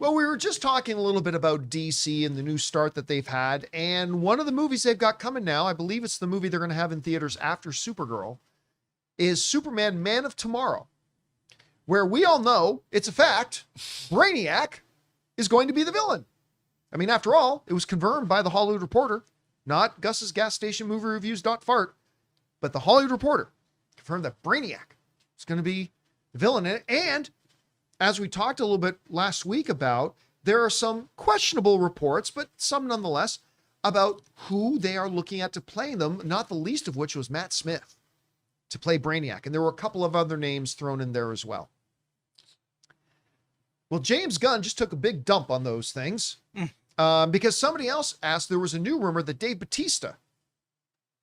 Well, we were just talking a little bit about DC and the new start that they've had. And one of the movies they've got coming now, I believe it's the movie they're going to have in theaters after Supergirl, is Superman Man of Tomorrow, where we all know, it's a fact, Brainiac is going to be the villain. I mean, after all, it was confirmed by the Hollywood Reporter, not Gus's gas station movie reviews.fart, but the Hollywood Reporter confirmed that Brainiac is going to be the villain in it. And as we talked a little bit last week about, there are some questionable reports, but some nonetheless, about who they are looking at to play them, not the least of which was Matt Smith to play Brainiac. And there were a couple of other names thrown in there as well. Well, James Gunn just took a big dump on those things because somebody else asked, there was a new rumor that Dave Bautista,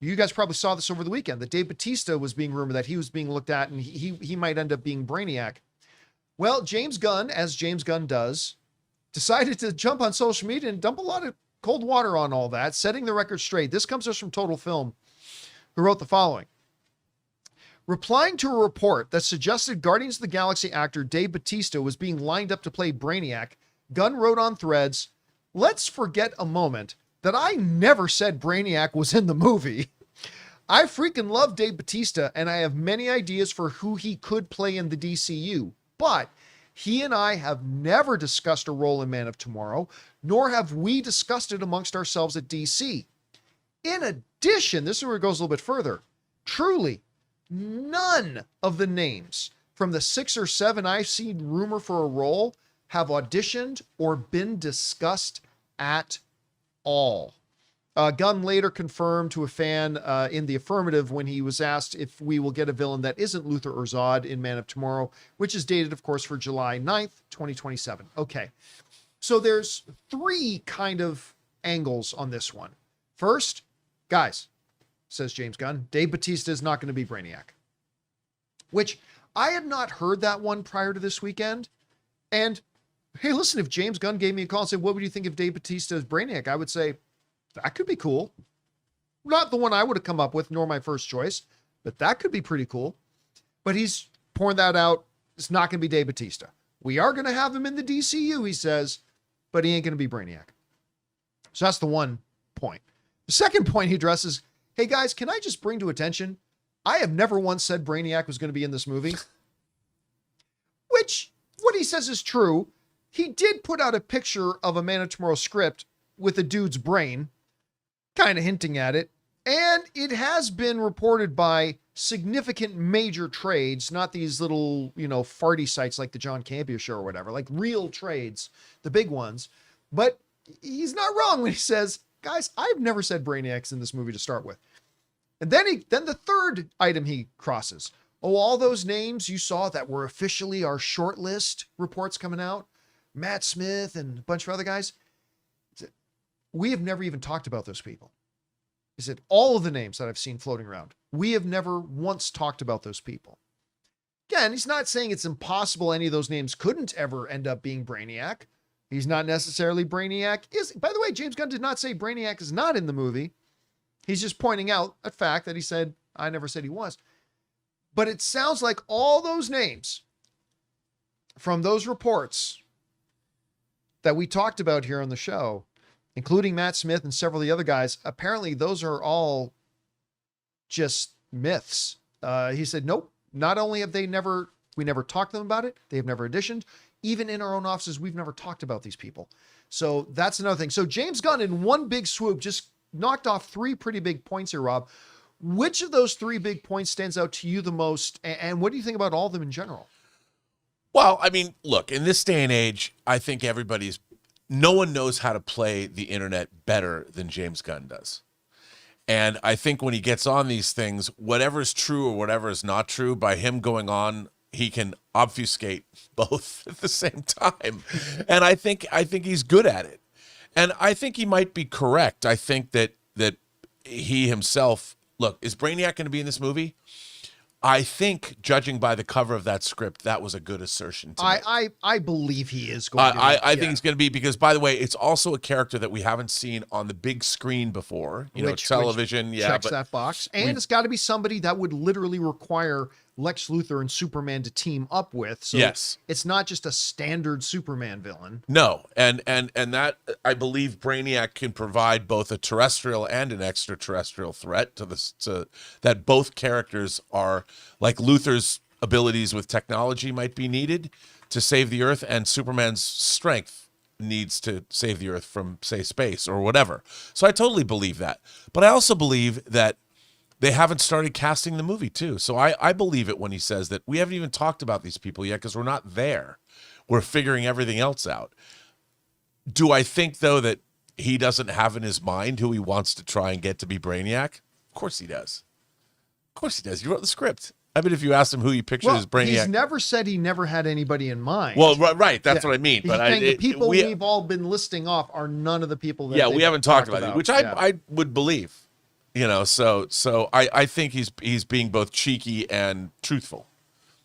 you guys probably saw this over the weekend, that Dave Bautista was being rumored that he was being looked at and he might end up being Brainiac. Well, James Gunn, as James Gunn does, decided to jump on social media and dump a lot of cold water on all that, setting the record straight. This comes to us from Total Film, who wrote the following. Replying to a report that suggested Guardians of the Galaxy actor Dave Bautista was being lined up to play Brainiac, Gunn wrote on Threads, "Let's forget a moment that I never said Brainiac was in the movie. I freaking love Dave Bautista, and I have many ideas for who he could play in the DCU. But he and I have never discussed a role in Man of Tomorrow, nor have we discussed it amongst ourselves at DC. In addition," this is where it goes a little bit further, "truly, none of the names from the 6 or 7 I've seen rumor for a role have auditioned or been discussed at all." Gunn later confirmed to a fan in the affirmative when he was asked if we will get a villain that isn't Luthor or Zod in Man of Tomorrow, which is dated, of course, for July 9th, 2027. Okay, so there's 3 kind of angles on this one. First, guys, says James Gunn, Dave Bautista is not going to be Brainiac, which I had not heard that one prior to this weekend. And hey, listen, if James Gunn gave me a call and said, what would you think of Dave Bautista as Brainiac? I would say, that could be cool. Not the one I would have come up with, nor my first choice, but that could be pretty cool. But he's pouring that out. It's not going to be Dave Bautista. We are going to have him in the DCU, he says, but he ain't going to be Brainiac. So that's the one point. The second point he addresses, hey guys, can I just bring to attention, I have never once said Brainiac was going to be in this movie. Which, what he says is true. He did put out a picture of a Man of Tomorrow script with a dude's brain, kind of hinting at it. And it has been reported by significant major trades, not these little, farty sites like the John Campea Show or whatever, like real trades, the big ones. But he's not wrong when he says, guys, I've never said Brainiac's in this movie to start with. And then the third item he crosses. Oh, all those names you saw that were officially our short list reports coming out, Matt Smith and a bunch of other guys, we have never even talked about those people. He said, all of the names that I've seen floating around, we have never once talked about those people. Again, he's not saying it's impossible any of those names couldn't ever end up being Brainiac. He's not necessarily Brainiac. By the way, James Gunn did not say Brainiac is not in the movie. He's just pointing out a fact that he said, I never said he was. But it sounds like all those names from those reports that we talked about here on the show, including Matt Smith and several of the other guys, apparently those are all just myths. He said, nope, not only have we never talked to them about it, they have never auditioned. Even in our own offices, we've never talked about these people. So that's another thing. So James Gunn in one big swoop just knocked off 3 pretty big points here, Rob. Which of those 3 big points stands out to you the most? And what do you think about all of them in general? Well, I mean, look, in this day and age, I think no one knows how to play the internet better than James Gunn does. And I think when he gets on these things, whatever is true or whatever is not true, by him going on, he can obfuscate both at the same time. And I think he's good at it. And I think he might be correct. I think that he himself, look, is Brainiac going to be in this movie? I think, judging by the cover of that script, that was a good assertion to me. I believe he is going to be. I think he's going to be, because, by the way, it's also a character that we haven't seen on the big screen before. Television. Checks that box. And it's got to be somebody that would literally require Lex Luthor and Superman to team up with. So Yes. it's not just a standard Superman villain. No, and that, I believe Brainiac can provide both a terrestrial and an extraterrestrial threat to that both characters are, like, Luthor's abilities with technology might be needed to save the Earth, and Superman's strength needs to save the Earth from, say, space or whatever. So I totally believe that. But I also believe that they haven't started casting the movie too. So I believe it when he says that we haven't even talked about these people yet because we're not there. We're figuring everything else out. Do I think, though, that he doesn't have in his mind who he wants to try and get to be Brainiac? Of course he does. Of course he does. You wrote the script. I mean, if you asked him who he pictured as Brainiac. He's never said he never had anybody in mind. Well, right. That's what I mean. But the people we've all been listing off are none of the people that we haven't talked about it, which I would believe. You know, so I think he's being both cheeky and truthful.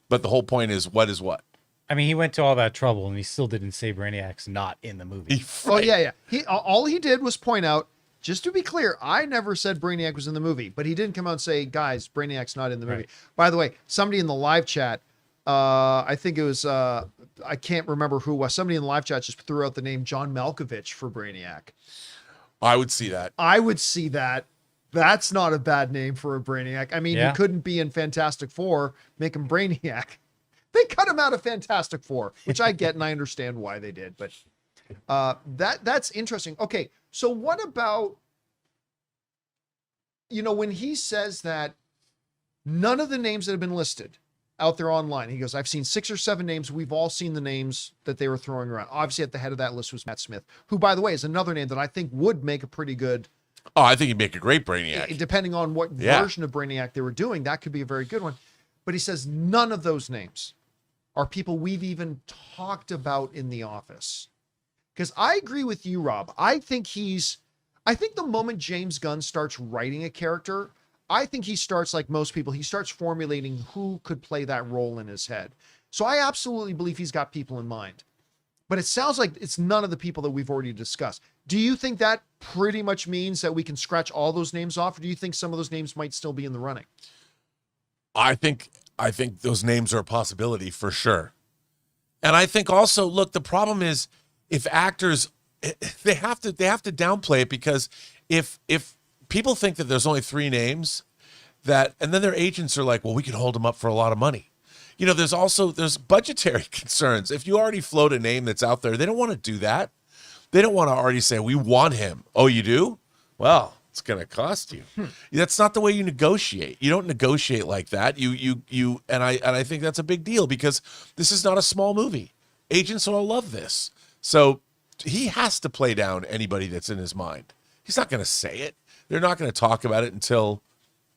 But the whole point is, what is what? I mean, he went to all that trouble and he still didn't say Brainiac's not in the movie. Right. Oh, yeah. All he did was point out, just to be clear, I never said Brainiac was in the movie, but he didn't come out and say, guys, Brainiac's not in the movie. Right. By the way, somebody in the live chat, I think it was, I can't remember who it was. Somebody in the live chat just threw out the name John Malkovich for Brainiac. I would see that. I would see that. That's not a bad name for a Brainiac. I mean, Yeah. you couldn't be in Fantastic Four, make him Brainiac. They cut him out of Fantastic Four, which I get and I understand why they did, but that's interesting. Okay, so what about, when he says that none of the names that have been listed out there online, he goes, I've seen 6 or 7 names. We've all seen the names that they were throwing around. Obviously, at the head of that list was Matt Smith, who, by the way, is another name that I think would make a pretty good. Oh, I think he'd make a great Brainiac. Depending on what version of Brainiac they were doing, that could be a very good one. But he says none of those names are people we've even talked about in the office. Because I agree with you, Rob. I think the moment James Gunn starts writing a character, I think he starts, like most people, he starts formulating who could play that role in his head. So I absolutely believe he's got people in mind. But it sounds like it's none of the people that we've already discussed. Do you think that pretty much means that we can scratch all those names off? Or do you think some of those names might still be in the running? I think those names are a possibility for sure. And I think also, look, the problem is if actors, they have to downplay it, because if people think that there's only 3 names, and then their agents are like, well, we can hold them up for a lot of money. There's budgetary concerns. If you already float a name that's out there, they don't want to do that. They don't want to already say, we want him. Oh, you do? Well, it's going to cost you. That's not the way you negotiate. You don't negotiate like that. And I think that's a big deal, because this is not a small movie. Agents all love this. So he has to play down anybody that's in his mind. He's not going to say it. They're not going to talk about it until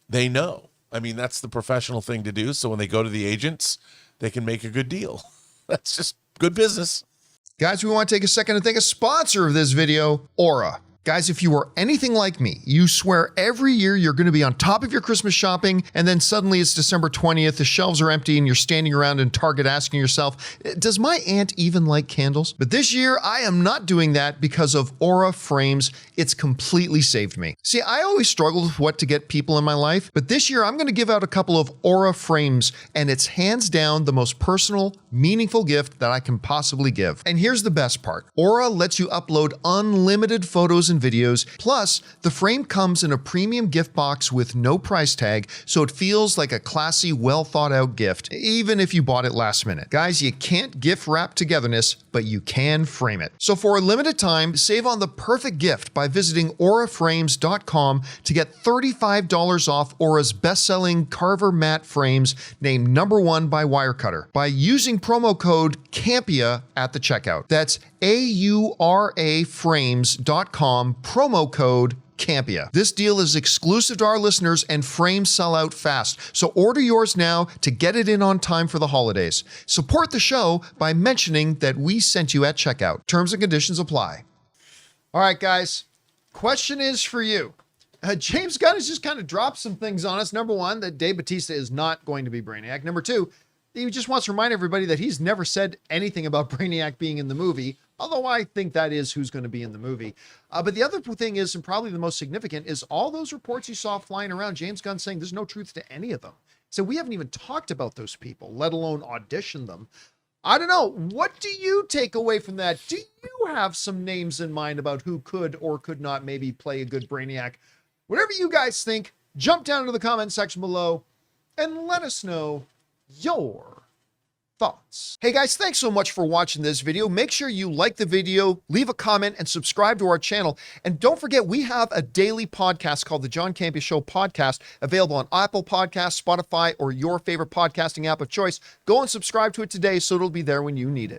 they know. I mean, that's the professional thing to do. So when they go to the agents, they can make a good deal. That's just good business. Guys, we want to take a second to thank a sponsor of this video, Aura. Guys, if you are anything like me, you swear every year you're going to be on top of your Christmas shopping, and then suddenly it's December 20th, the shelves are empty, and you're standing around in Target asking yourself, does my aunt even like candles? But this year, I am not doing that because of Aura Frames. It's completely saved me. See, I always struggled with what to get people in my life, but this year I'm going to give out a couple of Aura Frames, and it's hands down the most personal, meaningful gift that I can possibly give. And here's the best part. Aura lets you upload unlimited photos and videos. Plus, the frame comes in a premium gift box with no price tag, so it feels like a classy, well thought out gift, even if you bought it last minute. Guys, you can't gift wrap togetherness, but you can frame it. So for a limited time, save on the perfect gift by visiting auraframes.com to get $35 off Aura's best-selling Carver matte frames named #1 by Wirecutter by using promo code CAMPEA at the checkout. That's auraframes.com, promo code Campea. This deal is exclusive to our listeners, and frames sell out fast. So order yours now to get it in on time for the holidays. Support the show by mentioning that we sent you at checkout. Terms and conditions apply. All right, guys. Question is for you. James Gunn has just kind of dropped some things on us. #1, that Dave Bautista is not going to be Brainiac. #2, he just wants to remind everybody that he's never said anything about Brainiac being in the movie, although I think that is who's going to be in the movie. But the other thing is, and probably the most significant, is all those reports you saw flying around, James Gunn saying there's no truth to any of them. So we haven't even talked about those people, let alone audition them. I don't know. What do you take away from that? Do you have some names in mind about who could or could not maybe play a good Brainiac? Whatever you guys think, jump down into the comment section below and let us know your thoughts. Hey guys, thanks so much for watching this video. Make sure you like the video, leave a comment, and subscribe to our channel. And don't forget, we have a daily podcast called the John Campea Show podcast, available on Apple Podcasts, Spotify, or your favorite podcasting app of choice. Go and subscribe to it today so it'll be there when you need it.